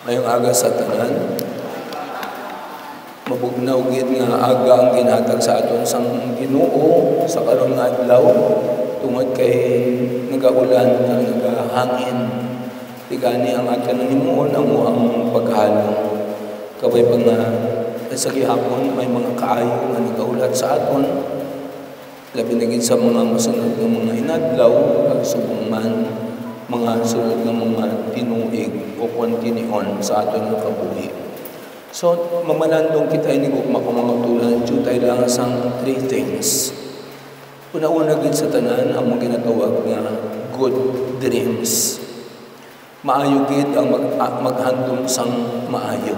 Ngayong aga sa tanan, mabugnaw gid nga aga ang ginhatag sa aton sang Ginoo sa karon nga adlaw tungod kay nagaulan kag nagahangin. Tigani ang aton himuon ang muang paghalo. Kabay pa nga sa gihapon may mga kaayo nga nagaulat sa aton. Labi na gid sa mga masunod nga mga inadlaw kag subong man mga sunod ng mga tinuig o kontinion sa aton nga kabuhi. So, mamalandong kita ini kung makamangatulan, dito tayo lang sang three things. Una-una gid sa tanan, ang mga ginatawag nga good dreams. Maayo gid ang maghandom sang maayo.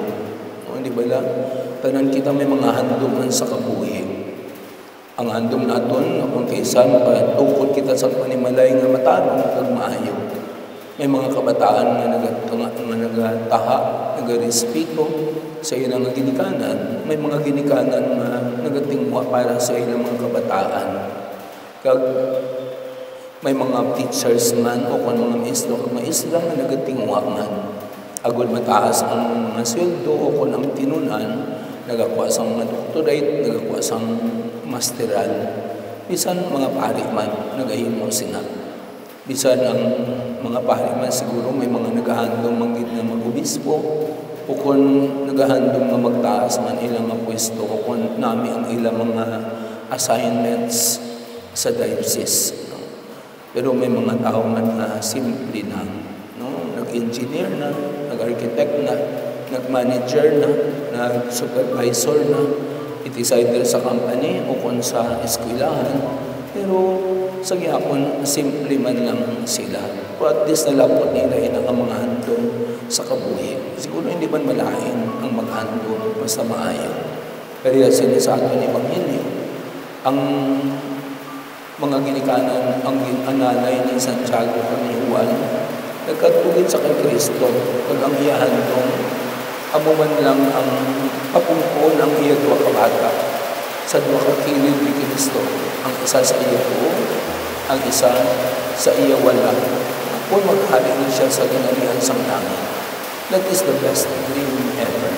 O, di ba lang? Tanan kita may mga handoman sa kabuhi. Ang handom naton, kung kaysa makatungkol kita sa panimalay nga matarong kag maayo. May mga kabataan nga nagataha, nagarespeto sa ilang mga ginikanan. May mga ginikanan na nagatingwa para sa ilang mga kabataan. Kag may mga teachers man o kung mga maestro kag maestra nga nagatingwa man. Agol mataas ang mga sweldo o kung ang tinunan, nagakuha sang mga doctorate, nagakuha sang masteral. Bisan mga pari man, nagahimo sila. Bisan ang mga pari man siguro may mga nagahandong manggid na mag-obispo o kung nagahandong na magtaas man ilang mga pwesto o kung nami ang ilang mga assignments sa diocese. No? Pero may mga tao man na simple na, no? Nag-engineer na, nag-architect na, nag-manager na, nag-supervisor na, it is either sa company o kung sa eskwelahan. Pero sa gihapon, simple man lang sila. Pero at least nalapot nila ang mga handong sa kabuhi. Siguro hindi man malain ang maghandong basta maayo. Pero sila sa atin Ebanghelyo, ang mga ginikanan, ang nanay ni Santiago at ni Juan, nagkatugid sa kay Kristo, pag ang iyahandong, amo man lang ang papungkol ang iya duwa ka bata sa duwa ka kilid ni Kristo. Ang isa sa iya po, ang isa sa iya wala. Kung maghari na siya sa ginalihan sang langit. That is the best dream ever.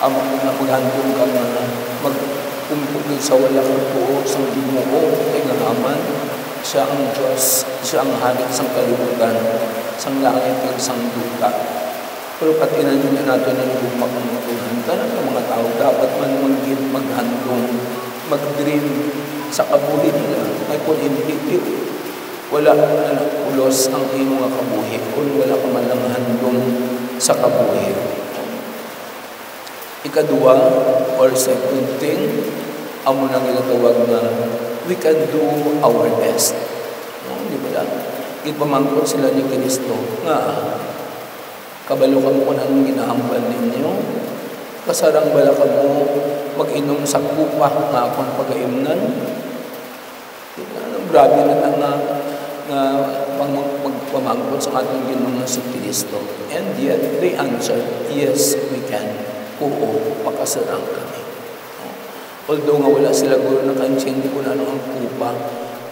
Ang maghandong ka na magpumpugin sa wala kang po sa Ginoo kay ngalaman siya ang Diyos, siya ang halik sang kalibutan, sang langit at sang duta. Pero pati na natin ang gugmak ng matuhan. Tanan ng mga tao dapat man maghandong, mag-dream sa kabuhi nila. Ay kung hindi, wala na ulos ang iyong mga kabuhi kung wala ka man lang handong sa kabuhi. Ikadua, or second thing, amo nang ilatawag na we can do our best. No, di ba lang? Ipamangkot sila ni Kristo nga kabalo ka mo kung anong ginahambal ninyo. Kasarang bala ka mo mag-inom sa kupa nga akong pag-aimnan. Grabe na magpamangkot sa ating Ginoong sa Kristo. And yet, they answered, yes, we can. Oo, makasarang kami. Although nga wala sila guro na kansindi kung ano ang kupa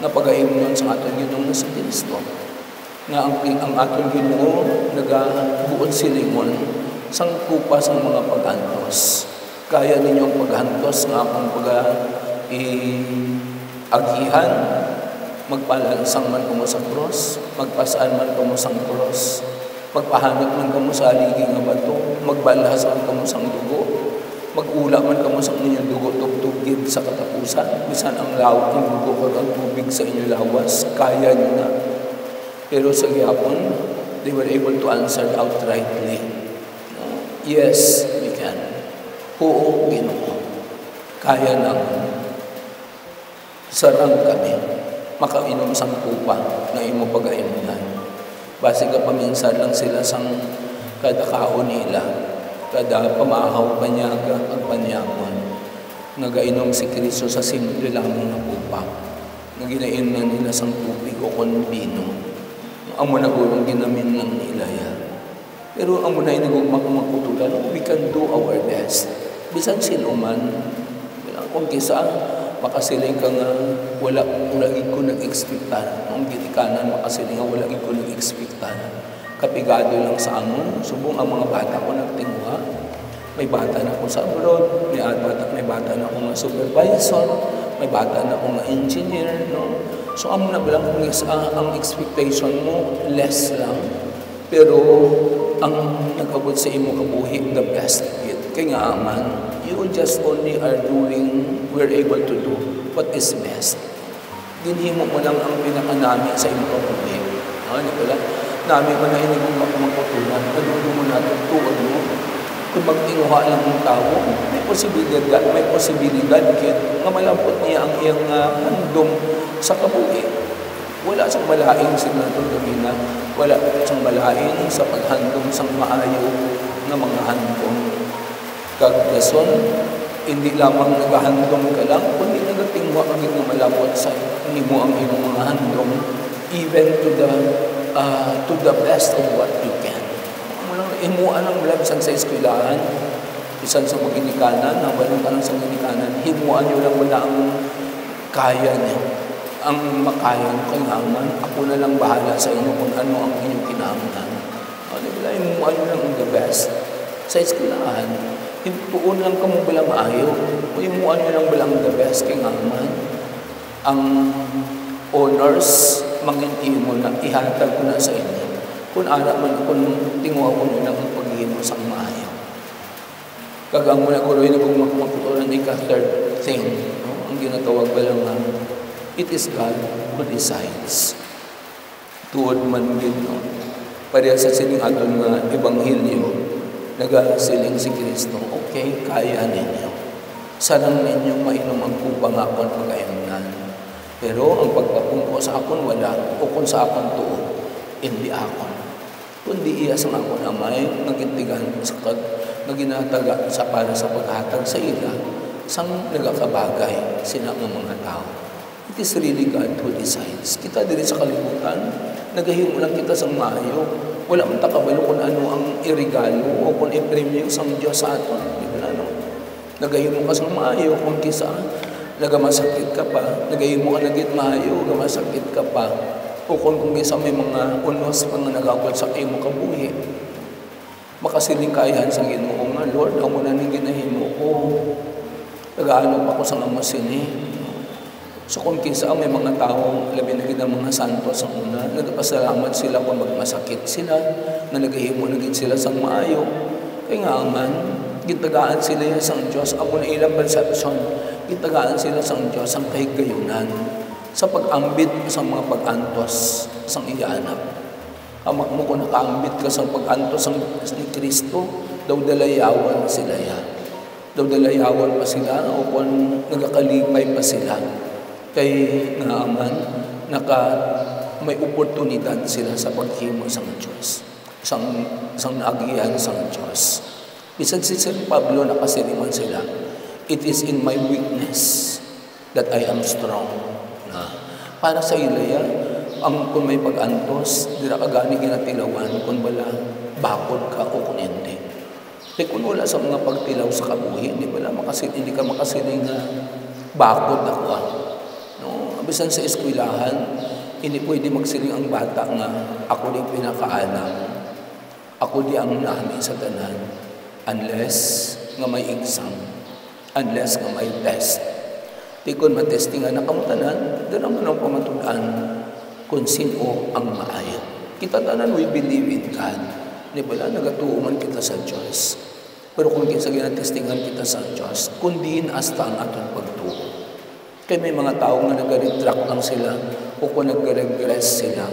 na pag-aimnan sa ating Ginoong sa Kristo. Nga ang atong Ginoo nagabuot silingon sang kupa sang mga paghantos. Kaya ninyong paghantos nga akong agihan, magpalansang man kamo sa cross, magpasaan man kamo sang cross, magpahanap man kamo sa aligi nga bato, magbalhas man kamo sang dugo, mag-ula man kamo sa inyong dugo tugtugid sa katapusan, bisan ang lawak ng dugo kag ang tubig sa inyong lawas, kaya niyo na. Pero sa gihapon, they were able to answer outrightly. Yes, we can. Oo, Ginoo. Kaya naman. Sarang kami. Makainom sang kupa na imo pag-aimnan. Base ka paminsan lang sila sang kada kaon nila. Kada pamahaw panyaga at panyamon. Nagainom si Kristo sa simple lamang na kupa. Naginainan nila sang tubig o kon bino. Amo na gulong ginamin ng nilaya. Pero amo na inagugmakutulan, we can do our best. Bisan sinuman, kung kisa, makasiling ka nga, wala ko nag-expectan. Ang ginikanan, makasiling nga, wala ko nag-expectan. kapigado lang sa amon. Subong ang mga bata ko nagtinguha. May bata na ako sa abroad, may bata na ako nga supervisor, may bata na ako nga engineer, no? So, amo na ba lang ang expectation mo, less lang. Pero, ang nagabot sa imo kabuhi, the best yet. Kaya nga, man, you just only are doing, we're able to do what is best. Dinhimo mo lang ang pinakanami sa imo kabuhi. Ano pala? Nami mo na inigong magputunan, nadugo mo natin tuwag mo. Kung magtinguha lang ng tao, may posibilidad kit nga malampot niya ang iyang handom sa kabuhi. Wala siyang malaing signatong gamina, wala siyang malaing sa paghandom sa maayo ng mga handom. Kagdason, hindi lamang naghahandom ka lang, kundi nagatingwa ka nga malampot sa nimo ang iyong mga handom, even to the best of what you can. Himuan ang mula bisan sa eskwelahan, bisan sa maginikanan, nabalong ka lang sa maginikanan, himuan nyo lang wala ang kaya niya. Ang makaya nyo kailangan, ako na lang bahala sa inyo kung ano ang inyong kinahanglan. Himuan nyo lang the best. Sa eskwelahan, tuon lang ka mo bala maayo, himuan nyo lang bala the best kailangan. Ang honors, manginti mo na, ihatag ko na sa inyo. Kung anak man, kung tinguha ko nila ang paghihimo sa maayo. Kagang muna ko rin kung magputulan ni third thing, no? Ang ginatawag ba lang nga, it is God who decides. Tuod man din, no? Pareha sa siling aton nga Ebanghelyo, nagasiling si Kristo, okay, kaya ninyo. Sanang ninyong mainom ang kupang akon pagayunan. Pero ang pagpapungko sa akon wala, o kung sa akon tuo, hindi akon. Kundi iya sa akon amay, nagintigan sa naginataga sa para sa paghatag sa ila, sang nagakabagay sila ng mga tao. It is really God who decides. Kita diri sa kalibutan, nagahimo lang kita sa maayo. Wala man takabalo kung ano ang irigalo o kung i-premium sa Diyos sa aton. Ano? Nagahimo ka sa maayo kung kisa nagamasakit ka pa, nagahimo ka nagit maayo, nagamasakit ka pa. O kung isa may mga unos pang nagagawad sa imo kabuhi, makasiling kayan sa Ginoo nga, Lord, ako na ning ginahimo ko. Nagaano pa ko sa mga sini. So kung kinsa may mga tao, labi na gid mga santo sa una, nagpasalamat sila kung magmasakit sila, na nagahimo na gid sila sang maayo. Kaya nga man, gitagaan sila sa Dios, ako na ilang perception, gitagaan sila sa Dios ang kahigayunan sa pag-ambit sa mga pag-antos sang iyanap. Amak mo kung nakaambit ka sa pag-antos ni Kristo, daw dalayawan sila ya. Daw dalayawan pa sila o kung nagakalipay pa sila. Kay naaman, may oportunidad sila sa paghimo sa Diyos. Isang naagihan sa Diyos. Bisan si San Pablo nakasiliman sila, it is in my weakness that I am strong. Para sa ilaya, kung may pag-antos, dira ka gani ginatilawan, kung wala, bakod ka o kung hindi. Kaya kung wala sa mga pagtilaw sa kabuhi, hindi ka makasiling na bakod ako. No? Abisan sa eskwelahan, hindi pwede magsiling ang bata nga, ako din pinakaalam. Ako di ang nami sa tanan. Unless nga may exam. Unless nga may test. Di kung matestingan na kamutanan, doon ang manong pamatulaan kung sino ang maayo. Kita tanan, we believe in God. Di ba lang, nagatuuman kita sa Diyos. Pero kung kinsa ginatestingan kita sa Diyos, kundi hasta ang atong pagtuo. Kaya may mga tao nga nag-retract lang sila o kung nag-regress sila.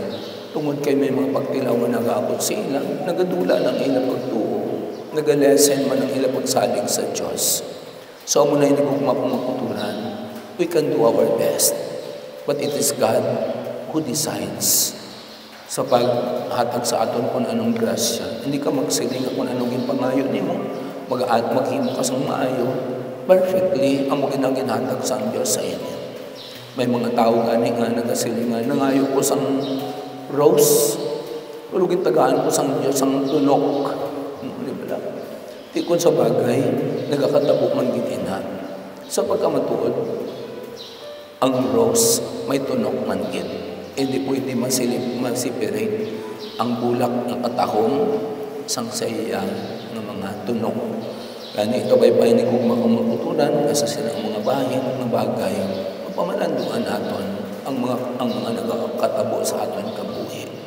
Tungod kay may mga pagtilaw na nag-aabot sila, nagadula ng ilang pagtuo. Nag-lesson man ang ilang pagsalig sa Diyos. So, muna hindi ko mapumakuturan. We can do our best. But it is God who decides sa paghatag sa aton kung anong grasya. Hindi ka magsiling kung anong ginpangayo nimo, maghimo ka sa maayo. Perfectly, ang mga ginhatag sa Diyos sa inyo. May mga tao gani nga nagasilingan, nangayo ko sang rose, pero gitagaan ko sang Diyos ang tunok. Di ba lang? Di kung sa bagay, nagakatabo man gitina. Sa pagkamatuod, ang rose may tunok man gid. Hindi pwede masiperate. ang bulak ng katahom sang saya ng mga tunog. Gani ito ba'y ni kung makututunan asa sila ang mga bahin ng bagay, mapamalanduan naton ang mga nagkakatabo sa aton kabuhi.